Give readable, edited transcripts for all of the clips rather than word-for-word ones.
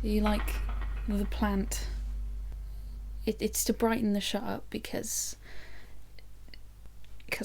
Do you like the plant? It's to brighten the shot up because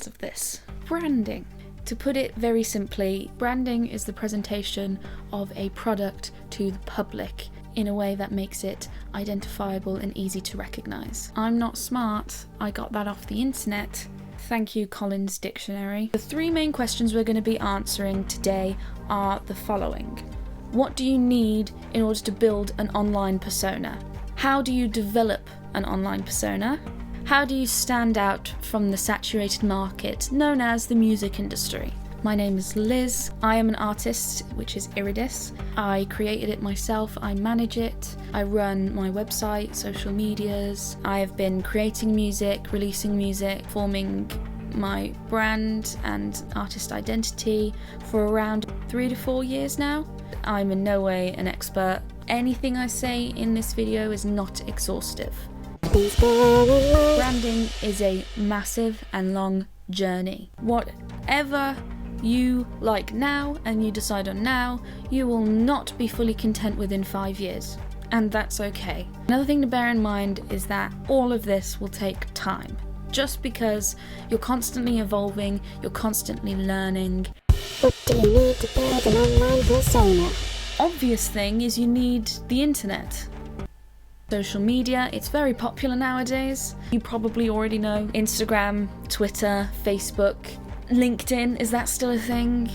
of this. Branding. To put it very simply, branding is the presentation of a product to the public in a way that makes it identifiable and easy to recognise. I'm not smart, I got that off the internet. Thank you, Collins Dictionary. The 3 main questions we're going to be answering today are the following. What do you need in order to build an online persona? How do you develop an online persona? How do you stand out from the saturated market known as the music industry? My name is Liz. I am an artist, which is IRIDIS. I created it myself, I manage it, I run my website, social medias. I have been creating music, releasing music, forming my brand and artist identity for around 3 to 4 years now. I'm in no way an expert. Anything I say in this video is not exhaustive. Branding is a massive and long journey. Whatever you like now and you decide on now, you will not be fully content within 5 years. And that's okay. Another thing to bear in mind is that all of this will take time. Just because you're constantly evolving, you're constantly learning. What do you need to build an online persona? Obvious thing is you need the internet. Social media, it's very popular nowadays. You probably already know Instagram, Twitter, Facebook, LinkedIn, is that still a thing?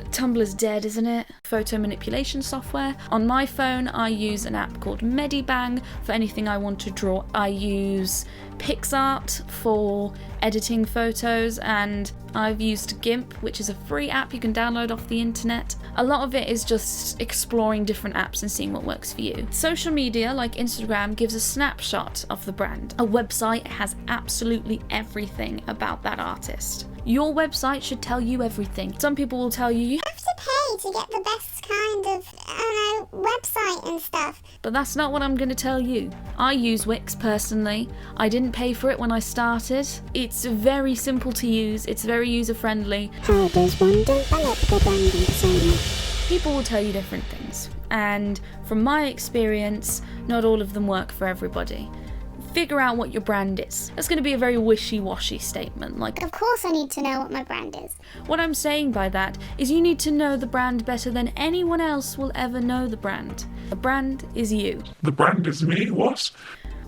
Tumblr's dead, isn't it? Photo manipulation software. On my phone, I use an app called Medibang for anything I want to draw. I use PixArt for editing photos, and I've used GIMP, which is a free app you can download off the internet. A lot of it is just exploring different apps and seeing what works for you. Social media, like Instagram, gives a snapshot of the brand. A website has absolutely everything about that artist. Your website should tell you everything. Some people will tell you have to pay to get the best kind of, website and stuff. But that's not what I'm going to tell you. I use Wix personally. I didn't pay for it when I started. It's very simple to use. It's very user-friendly. How does one develop the branding persona? People will tell you different things. And from my experience, not all of them work for everybody. Figure out what your brand is. That's going to be a very wishy-washy statement. Of course I need to know what my brand is. What I'm saying by that is you need to know the brand better than anyone else will ever know the brand. The brand is you. The brand is me? What?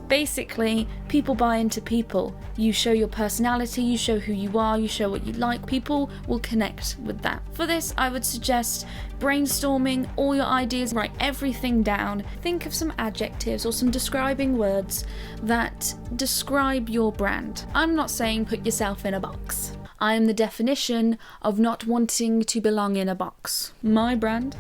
Basically, people buy into people. You show your personality, you show who you are, you show what you like. People will connect with that. For this, I would suggest brainstorming all your ideas, write everything down. Think of some adjectives or some describing words that describe your brand. I'm not saying put yourself in a box. I am the definition of not wanting to belong in a box. My brand?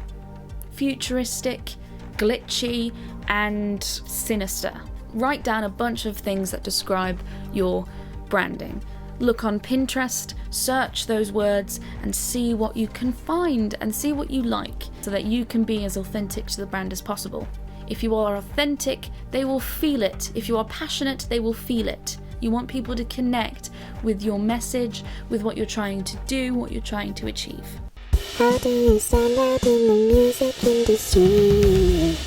Futuristic, glitchy, and sinister. Write down a bunch of things that describe your branding. Look on Pinterest, search those words, and see what you can find and see what you like so that you can be as authentic to the brand as possible. If you are authentic, they will feel it. If you are passionate, they will feel it. You want people to connect with your message, with what you're trying to do, what you're trying to achieve. How do you stand out in the music industry?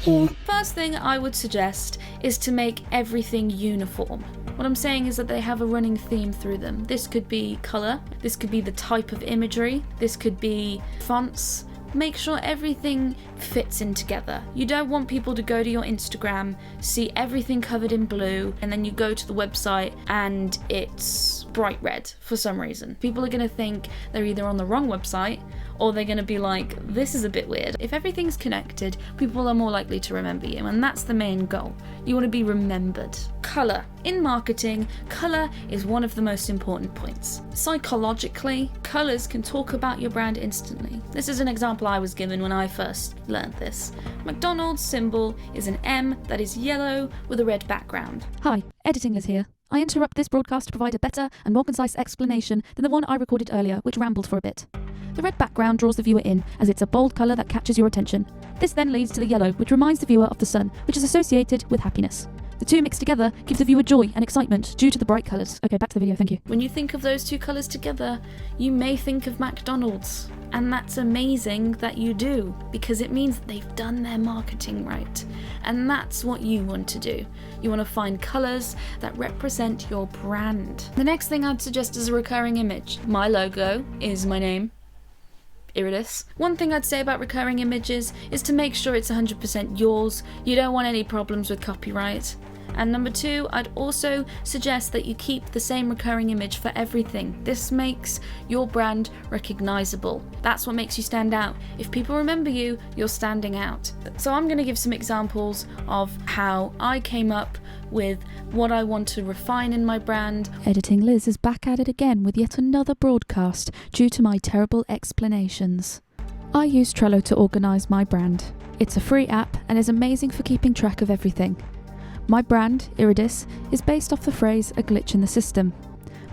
Here. First thing I would suggest is to make everything uniform. What I'm saying is that they have a running theme through them. This could be colour, this could be the type of imagery, this could be fonts. Make sure everything fits in together. You don't want people to go to your Instagram, see everything covered in blue, and then you go to the website and it's bright red for some reason. People are going to think they're either on the wrong website or they're going to be like, this is a bit weird. If everything's connected, people are more likely to remember you, and that's the main goal. You want to be remembered. Colour. In marketing, colour is one of the most important points. Psychologically, colours can talk about your brand instantly. This is an example I was given when I first learned this. McDonald's symbol is an M that is yellow with a red background. Hi, Editing Liz here. I interrupt this broadcast to provide a better and more concise explanation than the one I recorded earlier, which rambled for a bit. The red background draws the viewer in, as it's a bold colour that catches your attention. This then leads to the yellow, which reminds the viewer of the sun, which is associated with happiness. The two mixed together give the viewer joy and excitement due to the bright colours. Okay, back to the video, thank you. When you think of those two colours together, you may think of McDonald's. And that's amazing that you do, because it means that they've done their marketing right. And that's what you want to do. You want to find colours that represent your brand. The next thing I'd suggest is a recurring image. My logo is my name, IRIDIS. One thing I'd say about recurring images is to make sure it's 100% yours. You don't want any problems with copyright. And number 2, I'd also suggest that you keep the same recurring image for everything. This makes your brand recognizable. That's what makes you stand out. If people remember you, you're standing out. So I'm going to give some examples of how I came up with what I want to refine in my brand. Editing Liz is back at it again with yet another broadcast due to my terrible explanations. I use Trello to organise my brand. It's a free app and is amazing for keeping track of everything. My brand, IRIDIS, is based off the phrase "a glitch in the system."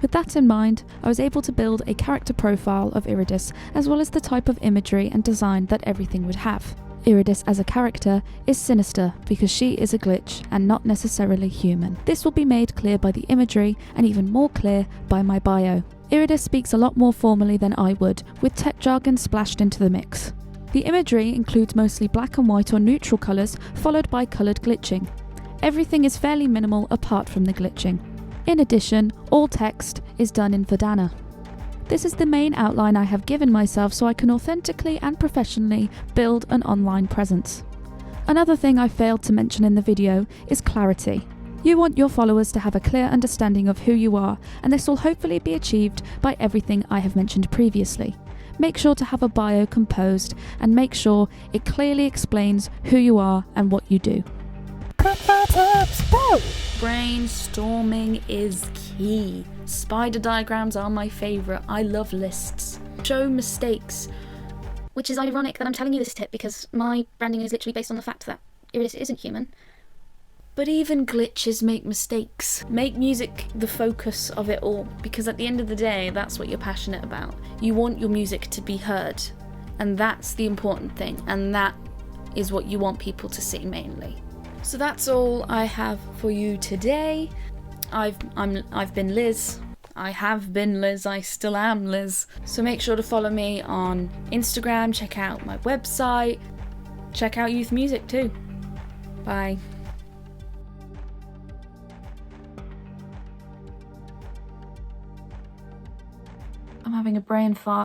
With that in mind, I was able to build a character profile of IRIDIS as well as the type of imagery and design that everything would have. IRIDIS as a character is sinister because she is a glitch and not necessarily human. This will be made clear by the imagery and even more clear by my bio. IRIDIS speaks a lot more formally than I would, with tech jargon splashed into the mix. The imagery includes mostly black and white or neutral colours followed by coloured glitching. Everything is fairly minimal apart from the glitching. In addition, all text is done in Verdana. This is the main outline I have given myself so I can authentically and professionally build an online presence. Another thing I failed to mention in the video is clarity. You want your followers to have a clear understanding of who you are, and this will hopefully be achieved by everything I have mentioned previously. Make sure to have a bio composed and make sure it clearly explains who you are and what you do. Brainstorming is key. Spider diagrams are my favourite. I love lists. Show mistakes. Which is ironic that I'm telling you this tip because my branding is literally based on the fact that IRIDIS isn't human. But even glitches make mistakes. Make music the focus of it all, because at the end of the day, that's what you're passionate about. You want your music to be heard, and that's the important thing, and that is what you want people to see mainly. So that's all I have for you today. I've been Liz. I have been Liz. I still am Liz. So make sure to follow me on Instagram. Check out my website. Check out Youth Music too. Bye. I'm having a brain fart.